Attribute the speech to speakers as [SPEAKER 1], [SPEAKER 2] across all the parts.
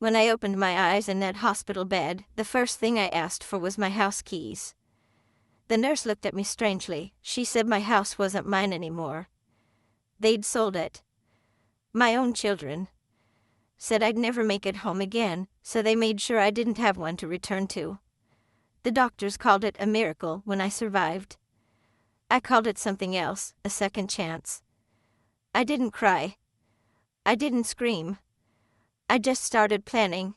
[SPEAKER 1] When I opened my eyes in that hospital bed, the first thing I asked for was my house keys. The nurse looked at me strangely. She said my house wasn't mine anymore. They'd sold it. My own children said I'd never make it home again, so they made sure I didn't have one to return to. The doctors called it a miracle when I survived. I called it something else, a second chance. I didn't cry. I didn't scream. I just started planning.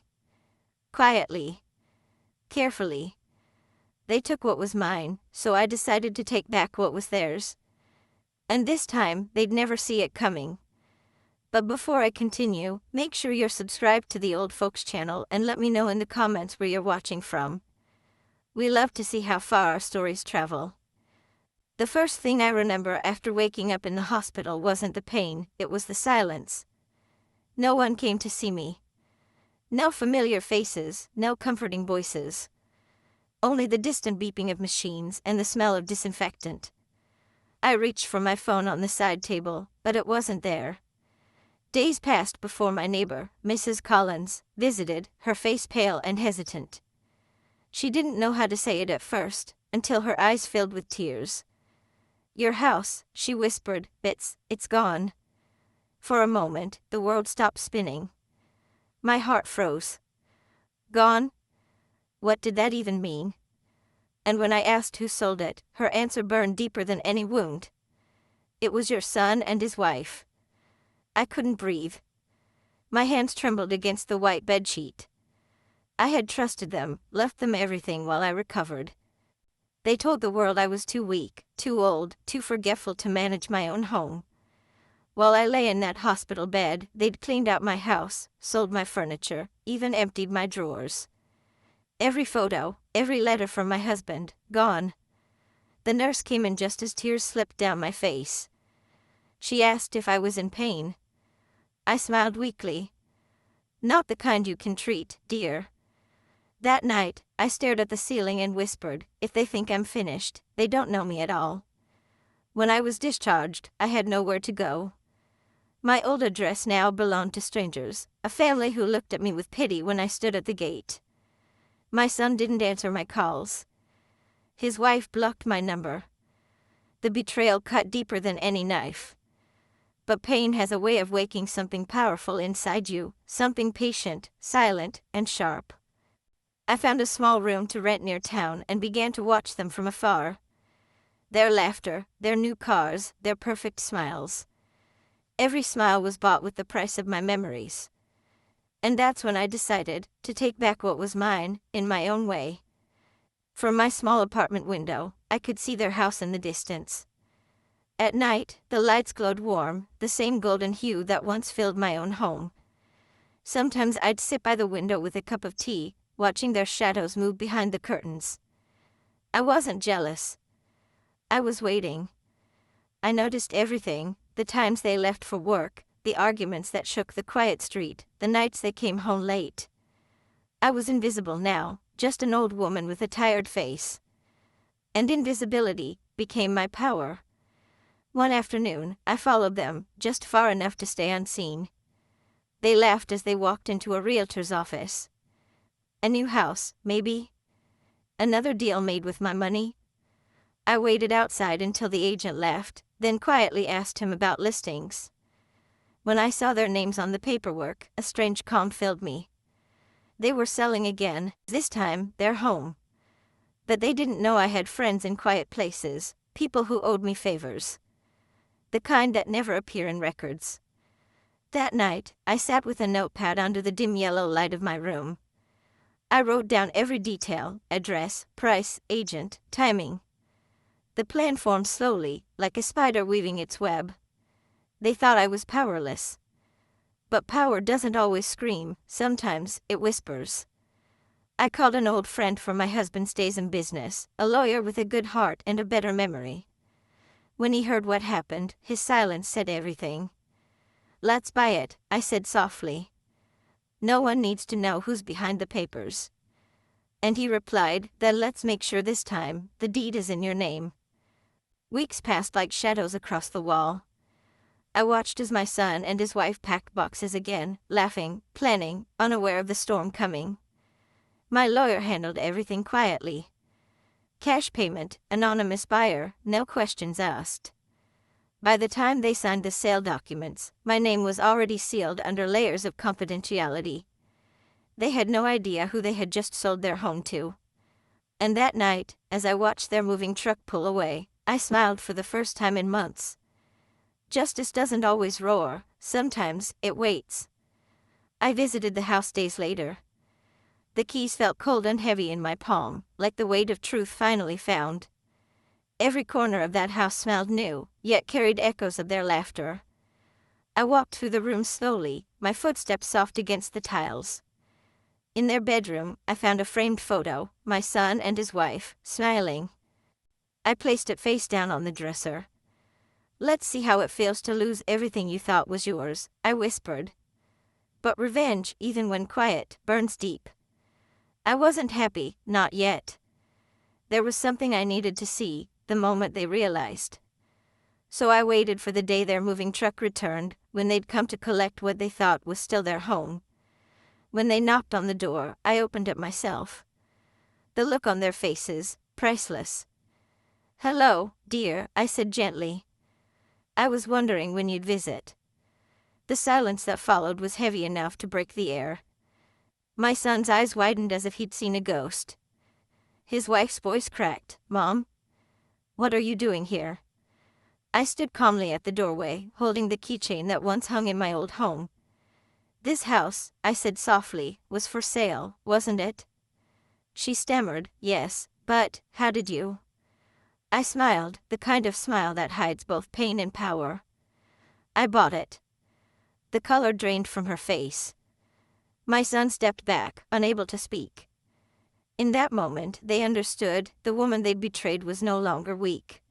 [SPEAKER 1] Quietly. Carefully. They took what was mine, so I decided to take back what was theirs. And this time, they'd never see it coming. But before I continue, make sure you're subscribed to the Old Folks channel and let me know in the comments where you're watching from. We love to see how far our stories travel. The first thing I remember after waking up in the hospital wasn't the pain, it was the silence. No one came to see me. No familiar faces, no comforting voices. Only the distant beeping of machines and the smell of disinfectant. I reached for my phone on the side table, but it wasn't there. Days passed before my neighbor, Mrs. Collins, visited, her face pale and hesitant. She didn't know how to say it at first, until her eyes filled with tears. "Your house," she whispered, it's gone." For a moment, the world stopped spinning. My heart froze. Gone? What did that even mean? And when I asked who sold it, her answer burned deeper than any wound. "It was your son and his wife." I couldn't breathe. My hands trembled against the white bedsheet. I had trusted them, left them everything while I recovered. They told the world I was too weak, too old, too forgetful to manage my own home. While I lay in that hospital bed, they'd cleaned out my house, sold my furniture, even emptied my drawers. Every photo, every letter from my husband, gone. The nurse came in just as tears slipped down my face. She asked if I was in pain. I smiled weakly. "Not the kind you can treat, dear." That night, I stared at the ceiling and whispered, "If they think I'm finished, they don't know me at all." When I was discharged, I had nowhere to go. My old address now belonged to strangers, a family who looked at me with pity when I stood at the gate. My son didn't answer my calls. His wife blocked my number. The betrayal cut deeper than any knife. But pain has a way of waking something powerful inside you, something patient, silent, and sharp. I found a small room to rent near town and began to watch them from afar. Their laughter, their new cars, their perfect smiles. Every smile was bought with the price of my memories. And that's when I decided to take back what was mine, in my own way. From my small apartment window, I could see their house in the distance. At night, the lights glowed warm, the same golden hue that once filled my own home. Sometimes I'd sit by the window with a cup of tea, watching their shadows move behind the curtains. I wasn't jealous. I was waiting. I noticed everything, the times they left for work, the arguments that shook the quiet street, the nights they came home late. I was invisible now, just an old woman with a tired face. And invisibility became my power. One afternoon, I followed them, just far enough to stay unseen. They laughed as they walked into a realtor's office. A new house, maybe? Another deal made with my money? I waited outside until the agent left, then quietly asked him about listings. When I saw their names on the paperwork, a strange calm filled me. They were selling again, this time, their home. But they didn't know I had friends in quiet places, people who owed me favors. The kind that never appear in records. That night, I sat with a notepad under the dim yellow light of my room. I wrote down every detail, address, price, agent, timing. The plan formed slowly, like a spider weaving its web. They thought I was powerless. But power doesn't always scream, sometimes it whispers. I called an old friend from my husband's days in business, a lawyer with a good heart and a better memory. When he heard what happened, his silence said everything. "Let's buy it," I said softly. "No one needs to know who's behind the papers." And he replied, "Then let's make sure this time, the deed is in your name." Weeks passed like shadows across the wall. I watched as my son and his wife packed boxes again, laughing, planning, unaware of the storm coming. My lawyer handled everything quietly. Cash payment, anonymous buyer, no questions asked. By the time they signed the sale documents, my name was already sealed under layers of confidentiality. They had no idea who they had just sold their home to. And that night, as I watched their moving truck pull away, I smiled for the first time in months. Justice doesn't always roar, sometimes it waits. I visited the house days later. The keys felt cold and heavy in my palm, like the weight of truth finally found. Every corner of that house smelled new, yet carried echoes of their laughter. I walked through the room slowly, my footsteps soft against the tiles. In their bedroom, I found a framed photo, my son and his wife, smiling. I placed it face down on the dresser. "Let's see how it feels to lose everything you thought was yours," I whispered. But revenge, even when quiet, burns deep. I wasn't happy, not yet. There was something I needed to see, the moment they realized. So I waited for the day their moving truck returned, when they'd come to collect what they thought was still their home. When they knocked on the door, I opened it myself. The look on their faces, priceless. "Hello, dear," I said gently. "I was wondering when you'd visit." The silence that followed was heavy enough to break the air. My son's eyes widened as if he'd seen a ghost. His wife's voice cracked. "Mom? What are you doing here?" I stood calmly at the doorway, holding the keychain that once hung in my old home. "This house," I said softly, "was for sale, wasn't it?" She stammered, "Yes, but how did you?" I smiled, the kind of smile that hides both pain and power. "I bought it." The color drained from her face. My son stepped back, unable to speak. In that moment, they understood the woman they'd betrayed was no longer weak.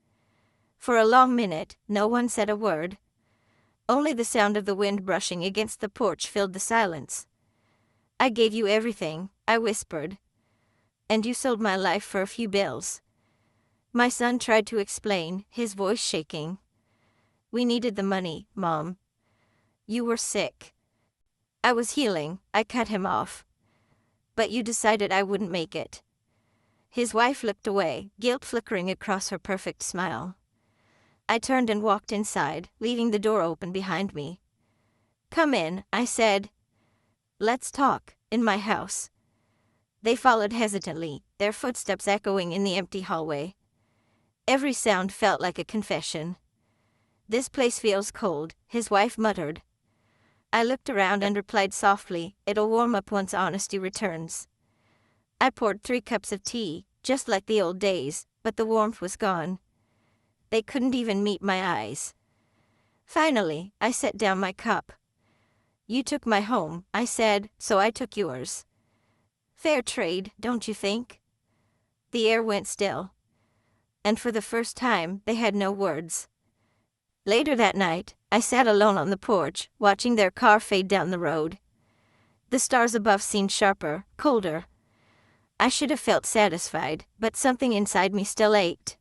[SPEAKER 1] For a long minute, no one said a word. Only the sound of the wind brushing against the porch filled the silence. "I gave you everything," I whispered. "And you sold my life for a few bills." My son tried to explain, his voice shaking. "We needed the money, Mom. You were sick." "I was healing," I cut him off. "But you decided I wouldn't make it." His wife looked away, guilt flickering across her perfect smile. I turned and walked inside, leaving the door open behind me. "Come in," I said. "Let's talk, in my house." They followed hesitantly, their footsteps echoing in the empty hallway. Every sound felt like a confession. "This place feels cold," his wife muttered. I looked around and replied softly, "It'll warm up once honesty returns." I poured 3 cups of tea, just like the old days, but the warmth was gone. They couldn't even meet my eyes. Finally, I set down my cup. "You took my home," I said, "so I took yours. Fair trade, don't you think?" The air went still. And for the first time, they had no words. Later that night, I sat alone on the porch, watching their car fade down the road. The stars above seemed sharper, colder. I should have felt satisfied, but something inside me still ached.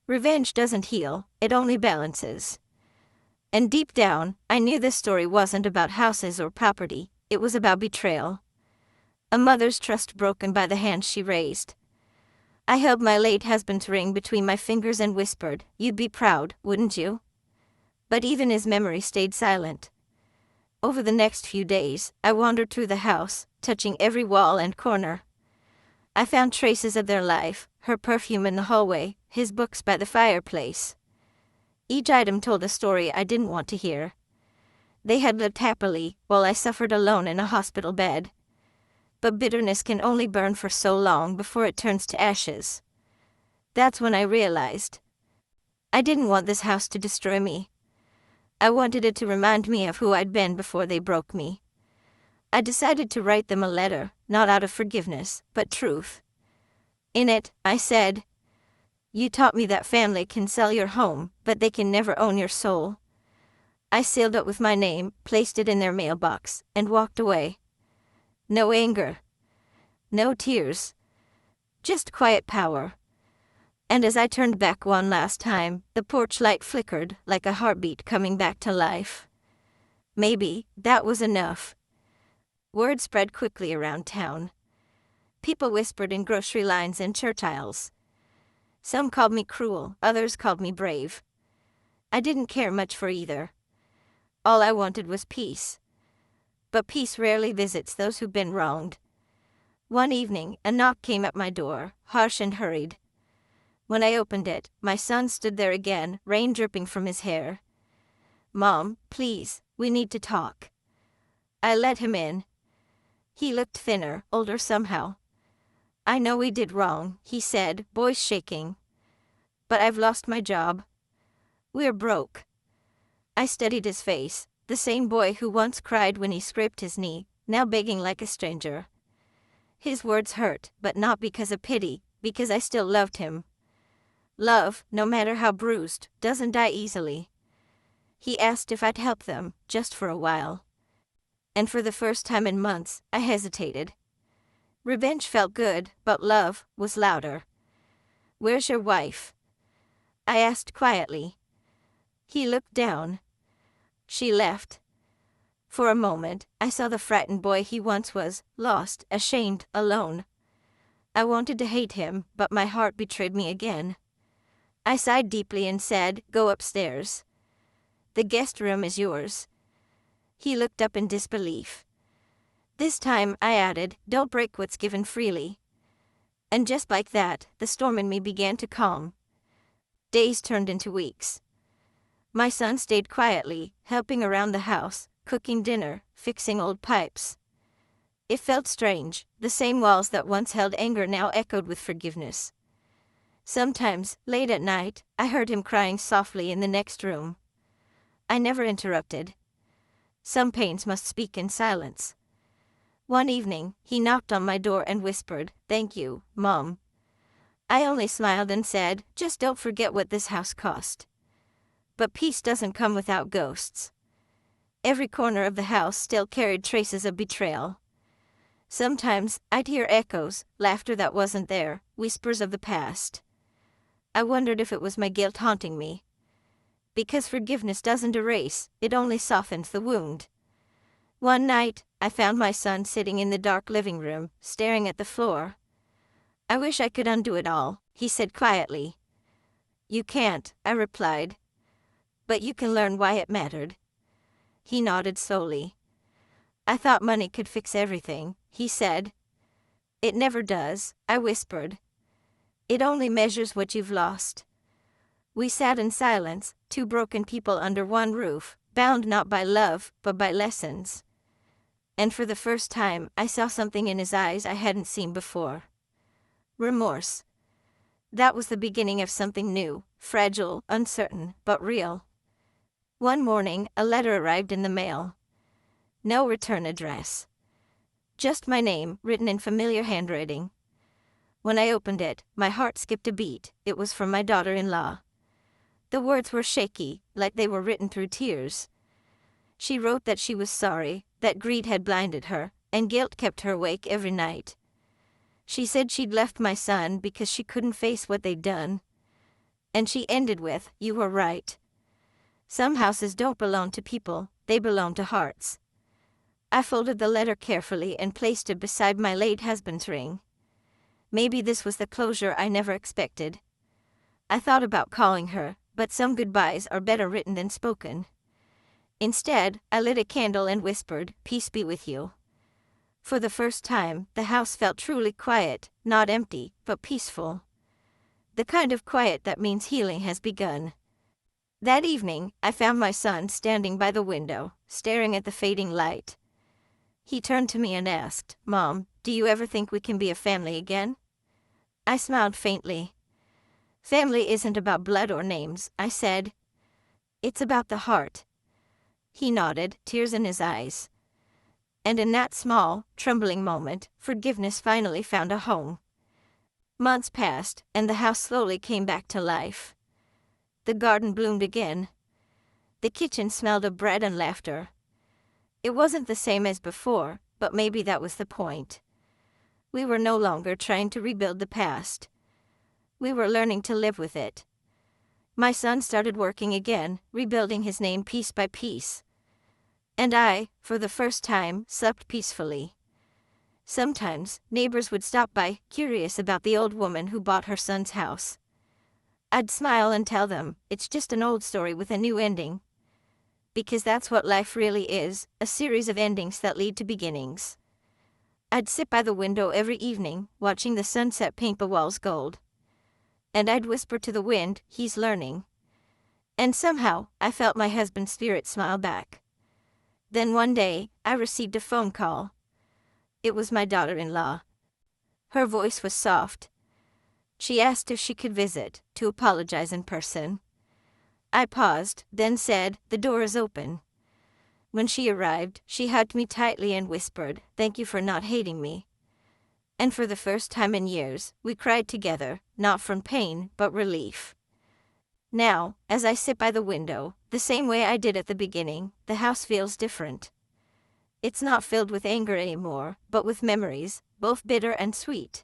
[SPEAKER 1] Revenge doesn't heal, it only balances. And deep down, I knew this story wasn't about houses or property, it was about betrayal. A mother's trust broken by the hand she raised. I held my late husband's ring between my fingers and whispered, "You'd be proud, wouldn't you?" But even his memory stayed silent. Over the next few days, I wandered through the house, touching every wall and corner. I found traces of their life, her perfume in the hallway, his books by the fireplace. Each item told a story I didn't want to hear. They had lived happily, while I suffered alone in a hospital bed. But bitterness can only burn for so long before it turns to ashes. That's when I realized. I didn't want this house to destroy me. I wanted it to remind me of who I'd been before they broke me. I decided to write them a letter, not out of forgiveness, but truth. In it, I said, "You taught me that family can sell your home, but they can never own your soul." I sealed it with my name, placed it in their mailbox, and walked away. No anger. No tears. Just quiet power. And as I turned back one last time, the porch light flickered like a heartbeat coming back to life. Maybe that was enough. Word spread quickly around town. People whispered in grocery lines and church aisles. Some called me cruel, others called me brave. I didn't care much for either. All I wanted was peace. But peace rarely visits those who've been wronged. One evening, a knock came at my door, harsh and hurried. When I opened it, my son stood there again, rain dripping from his hair. "Mom, please, we need to talk." I let him in. He looked thinner, older somehow. "I know we did wrong," he said, voice shaking. "But I've lost my job. We're broke." I studied his face, the same boy who once cried when he scraped his knee, now begging like a stranger. His words hurt, but not because of pity, because I still loved him. Love, no matter how bruised, doesn't die easily. He asked if I'd help them, just for a while. And for the first time in months, I hesitated. Revenge felt good, but love was louder. "Where's your wife?" I asked quietly. He looked down. "She left." For a moment, I saw the frightened boy he once was, lost, ashamed, alone. I wanted to hate him, but my heart betrayed me again. I sighed deeply and said, "Go upstairs. The guest room is yours." He looked up in disbelief. This time, I added, "Don't break what's given freely." And just like that, the storm in me began to calm. Days turned into weeks. My son stayed quietly, helping around the house, cooking dinner, fixing old pipes. It felt strange, the same walls that once held anger now echoed with forgiveness. Sometimes, late at night, I heard him crying softly in the next room. I never interrupted. Some pains must speak in silence. One evening, he knocked on my door and whispered, "Thank you, Mom." I only smiled and said, "Just don't forget what this house cost." But peace doesn't come without ghosts. Every corner of the house still carried traces of betrayal. Sometimes, I'd hear echoes, laughter that wasn't there, whispers of the past. I wondered if it was my guilt haunting me. Because forgiveness doesn't erase, it only softens the wound. One night, I found my son sitting in the dark living room, staring at the floor. "I wish I could undo it all," he said quietly. "You can't," I replied. "But you can learn why it mattered." He nodded slowly. "I thought money could fix everything," he said. "It never does," I whispered. "It only measures what you've lost." We sat in silence, two broken people under one roof, bound not by love, but by lessons. And for the first time, I saw something in his eyes I hadn't seen before. Remorse. That was the beginning of something new, fragile, uncertain, but real. One morning, a letter arrived in the mail. No return address. Just my name, written in familiar handwriting. When I opened it, my heart skipped a beat. It was from my daughter-in-law. The words were shaky, like they were written through tears. She wrote that she was sorry, that greed had blinded her, and guilt kept her awake every night. She said she'd left my son because she couldn't face what they'd done. And she ended with, "You were right. Some houses don't belong to people, they belong to hearts." I folded the letter carefully and placed it beside my late husband's ring. Maybe this was the closure I never expected. I thought about calling her, but some goodbyes are better written than spoken. Instead, I lit a candle and whispered, "Peace be with you." For the first time, the house felt truly quiet, not empty, but peaceful. The kind of quiet that means healing has begun. That evening, I found my son standing by the window, staring at the fading light. He turned to me and asked, "Mom, do you ever think we can be a family again?" I smiled faintly. "Family isn't about blood or names," I said. "It's about the heart." He nodded, tears in his eyes. And in that small, trembling moment, forgiveness finally found a home. Months passed, and the house slowly came back to life. The garden bloomed again. The kitchen smelled of bread and laughter. It wasn't the same as before, but maybe that was the point. We were no longer trying to rebuild the past. We were learning to live with it. My son started working again, rebuilding his name piece by piece. And I, for the first time, slept peacefully. Sometimes, neighbors would stop by, curious about the old woman who bought her son's house. I'd smile and tell them, it's just an old story with a new ending. Because that's what life really is, a series of endings that lead to beginnings. I'd sit by the window every evening, watching the sunset paint the walls gold. And I'd whisper to the wind, he's learning. And somehow, I felt my husband's spirit smile back. Then one day, I received a phone call. It was my daughter-in-law. Her voice was soft. She asked if she could visit, to apologize in person. I paused, then said, the door is open. When she arrived, she hugged me tightly and whispered, thank you for not hating me. And for the first time in years, we cried together, not from pain, but relief. Now, as I sit by the window, the same way I did at the beginning, the house feels different. It's not filled with anger anymore, but with memories, both bitter and sweet.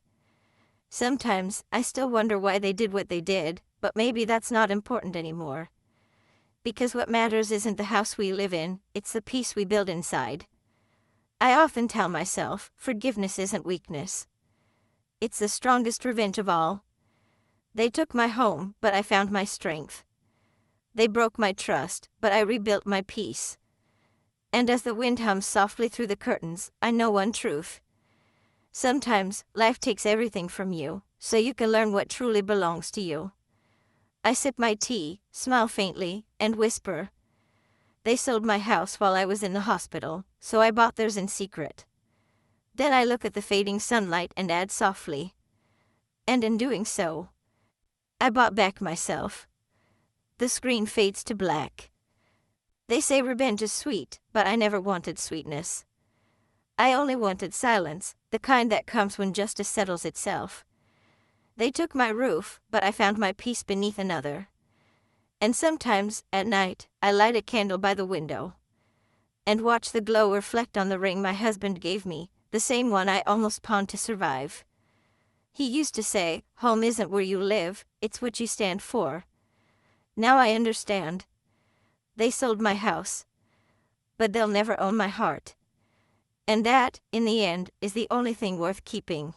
[SPEAKER 1] Sometimes, I still wonder why they did what they did, but maybe that's not important anymore. Because what matters isn't the house we live in, it's the peace we build inside. I often tell myself, forgiveness isn't weakness. It's the strongest revenge of all. They took my home, but I found my strength. They broke my trust, but I rebuilt my peace. And as the wind hums softly through the curtains, I know one truth. Sometimes, life takes everything from you, so you can learn what truly belongs to you. I sip my tea, smile faintly, and whisper. They sold my house while I was in the hospital, so I bought theirs in secret. Then I look at the fading sunlight and add softly. And in doing so, I bought back myself. The screen fades to black. They say revenge is sweet, but I never wanted sweetness. I only wanted silence, the kind that comes when justice settles itself. They took my roof, but I found my peace beneath another. And sometimes, at night, I light a candle by the window and watch the glow reflect on the ring my husband gave me, the same one I almost pawned to survive. He used to say, home isn't where you live, it's what you stand for. Now I understand. They sold my house, but they'll never own my heart. And that, in the end, is the only thing worth keeping.